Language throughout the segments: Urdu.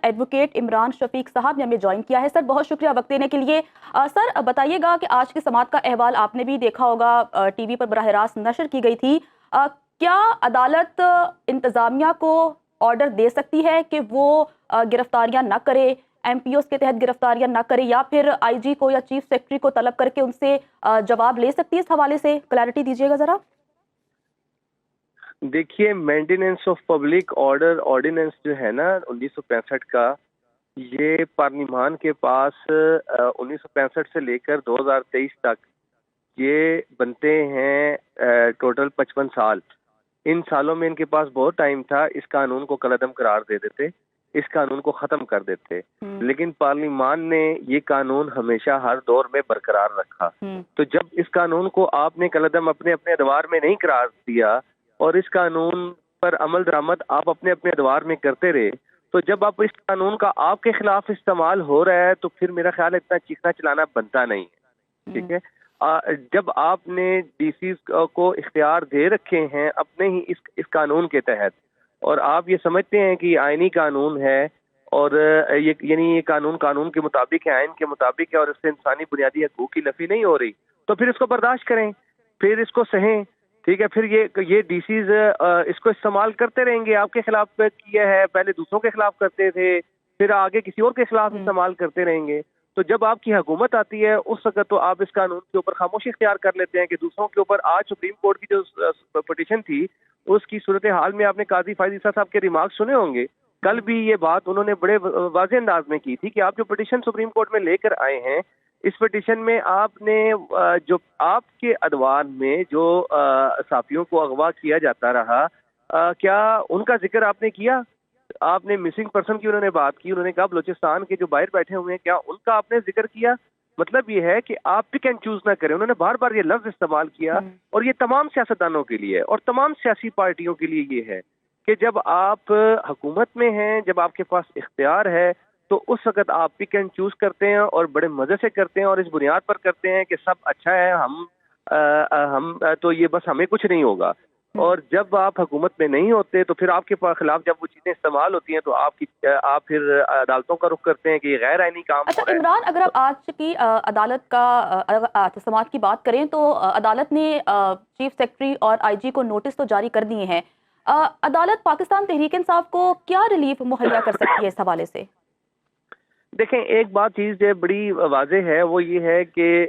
ایڈوکیٹ عمران شفیق صاحب نے ہمیں جوائن کیا ہے. سر بہت شکریہ وقت دینے کے لیے. سر بتائیے گا کہ آج کی سماعت کا احوال آپ نے بھی دیکھا ہوگا, ٹی وی پر براہ راست نشر کی گئی تھی. کیا عدالت انتظامیہ کو آرڈر دے سکتی ہے کہ وہ گرفتاریاں نہ کرے, ایم پی اوز کے تحت گرفتاریاں نہ کرے, یا پھر آئی جی کو یا چیف سیکرٹری کو طلب کر کے ان سے جواب لے سکتی ہے؟ اس حوالے سے کلیئرٹی دیجیے گا ذرا. دیکھیے, maintenance of public order ordinance جو ہے نا 1965 کا, یہ پارلیمان کے پاس 1965 سے لے کر 2023 تک یہ بنتے ہیں ٹوٹل 55 سال. ان سالوں میں ان کے پاس بہت ٹائم تھا اس قانون کو کالعدم قرار دے دیتے, اس قانون کو ختم کر دیتے, لیکن پارلیمان نے یہ قانون ہمیشہ ہر دور میں برقرار رکھا. تو جب اس قانون کو آپ نے کالعدم اپنے اپنے ادوار میں نہیں قرار دیا اور اس قانون پر عمل درآمد آپ اپنے اپنے ادوار میں کرتے رہے, تو جب آپ اس قانون کا آپ کے خلاف استعمال ہو رہا ہے تو پھر میرا خیال ہے اتنا چیخنا چلانا بنتا نہیں ہے. ٹھیک ہے, جب آپ نے ڈی سیز کو اختیار دے رکھے ہیں اپنے ہی اس قانون کے تحت, اور آپ یہ سمجھتے ہیں کہ یہ آئینی قانون ہے اور یہ قانون کے مطابق ہے, آئین کے مطابق ہے, اور اس سے انسانی بنیادی حقوق کی نفی نہیں ہو رہی, تو پھر اس کو برداشت کریں, پھر اس کو سہیں. ٹھیک ہے, پھر یہ ڈی سیز اس کو استعمال کرتے رہیں گے. آپ کے خلاف کیا ہے, پہلے دوسروں کے خلاف کرتے تھے, پھر آگے کسی اور کے خلاف استعمال کرتے رہیں گے. تو جب آپ کی حکومت آتی ہے اس وقت تو آپ اس قانون کے اوپر خاموشی اختیار کر لیتے ہیں کہ دوسروں کے اوپر. آج سپریم کورٹ کی جو پٹیشن تھی اس کی صورتحال میں آپ نے قاضی فائز عیسیٰ صاحب کے ریمارکس سنے ہوں گے. کل بھی یہ بات انہوں نے بڑے واضح انداز میں کی تھی کہ آپ جو پٹیشن سپریم کورٹ میں لے کر آئے ہیں, اس پٹیشن میں آپ نے جو آپ کے ادوار میں جو صحافیوں کو اغوا کیا جاتا رہا, کیا ان کا ذکر آپ نے کیا؟ آپ نے مسنگ پرسن کی انہوں نے بات کی, انہوں نے کہا بلوچستان کے جو باہر بیٹھے ہوئے ہیں کیا ان کا آپ نے ذکر کیا؟ مطلب یہ ہے کہ آپ پک اینڈ چوز نہ کریں. انہوں نے بار بار یہ لفظ استعمال کیا, اور یہ تمام سیاستدانوں کے لیے اور تمام سیاسی پارٹیوں کے لیے یہ ہے کہ جب آپ حکومت میں ہیں, جب آپ کے پاس اختیار ہے, تو اس وقت آپ پک اینڈ چوز کرتے ہیں اور بڑے مزے سے کرتے ہیں, اور اس بنیاد پر کرتے ہیں کہ سب اچھا ہے, ہم تو یہ بس ہمیں کچھ نہیں ہوگا. اور جب آپ حکومت میں نہیں ہوتے تو پھر آپ کے خلاف جب وہ چیزیں استعمال ہوتی ہیں تو آپ پھر عدالتوں کا رخ کرتے ہیں کہ یہ غیر آئینی کام اچھا ہو رہا ہے. عمران, اگر آپ آج کی عدالت کا سماعت کی بات کریں تو عدالت نے چیف سیکرٹری اور آئی جی کو نوٹس تو جاری کر دیے ہیں. عدالت پاکستان تحریک انصاف کو کیا ریلیف مہیا کر سکتی ہے اس حوالے سے؟ دیکھیں, ایک بات چیز جو بڑی واضح ہے وہ یہ ہے کہ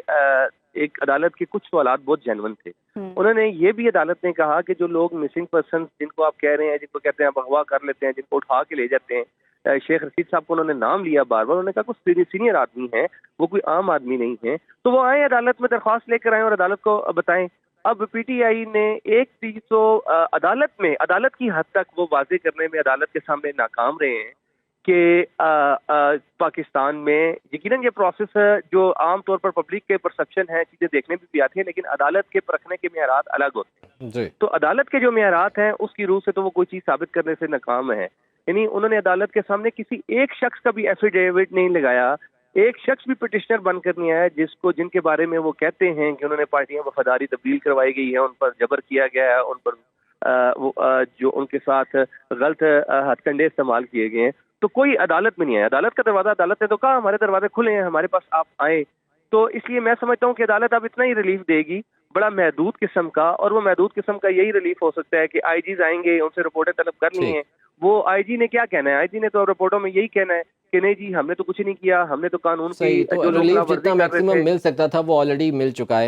ایک عدالت کے کچھ سوالات بہت جینون تھے. انہوں نے یہ بھی عدالت نے کہا کہ جو لوگ مسنگ پرسن جن کو آپ کہہ رہے ہیں, جن کو کہتے ہیں آپ اغوا کر لیتے ہیں, جن کو اٹھا کے لے جاتے ہیں, شیخ رشید صاحب کو انہوں نے نام لیا بار بار, انہوں نے کہا کچھ سینئر آدمی ہیں, وہ کوئی عام آدمی نہیں ہے, تو وہ آئیں عدالت میں درخواست لے کر آئیں اور عدالت کو بتائیں. اب پی ٹی آئی نے ایک چیز تو عدالت کی حد تک وہ واضح کرنے میں عدالت کے سامنے ناکام رہے ہیں کہ پاکستان میں یقیناً یہ پروسیس جو عام طور پر پبلک کے پرسپشن ہے, چیزیں دیکھنے بھی آتی ہیں, لیکن عدالت کے پرکھنے کے معیارات الگ ہوتے ہیں جی. تو عدالت کے جو معیارات ہیں اس کی روح سے تو وہ کوئی چیز ثابت کرنے سے ناکام ہے. یعنی انہوں نے عدالت کے سامنے کسی ایک شخص کا بھی ایفیڈیوٹ نہیں لگایا, ایک شخص بھی پٹیشنر بن کر نہیں آیا جن کے بارے میں وہ کہتے ہیں کہ انہوں نے پارٹیاں وفاداری تبدیل کروائی گئی ہے, ان پر جبر کیا گیا ہے, ان پر جو ان کے ساتھ غلط ہتھ کنڈے استعمال کیے گئے ہیں. تو کوئی عدالت میں نہیں آیا. عدالت کا دروازہ, عدالت نے تو کہا ہمارے دروازے کھلے ہیں, ہمارے پاس آپ آئیں. تو اس لیے میں سمجھتا ہوں کہ عدالت اب اتنا ہی ریلیف دے گی, بڑا محدود قسم کا, اور وہ محدود قسم کا یہی ریلیف ہو سکتا ہے کہ آئی جیز آئیں گے, ان سے رپورٹیں طلب کرنی ہیں. وہ آئی جی نے کیا کہنا ہے؟ آئی جی نے تو رپورٹوں میں یہی کہنا ہے کہ نہیں جی ہم نے تو کچھ نہیں کیا, ہم نے تو قانون کی تو ریلیف جتنا میکسیمم مل سکتا تھا وہ آلریڈی مل چکا ہے.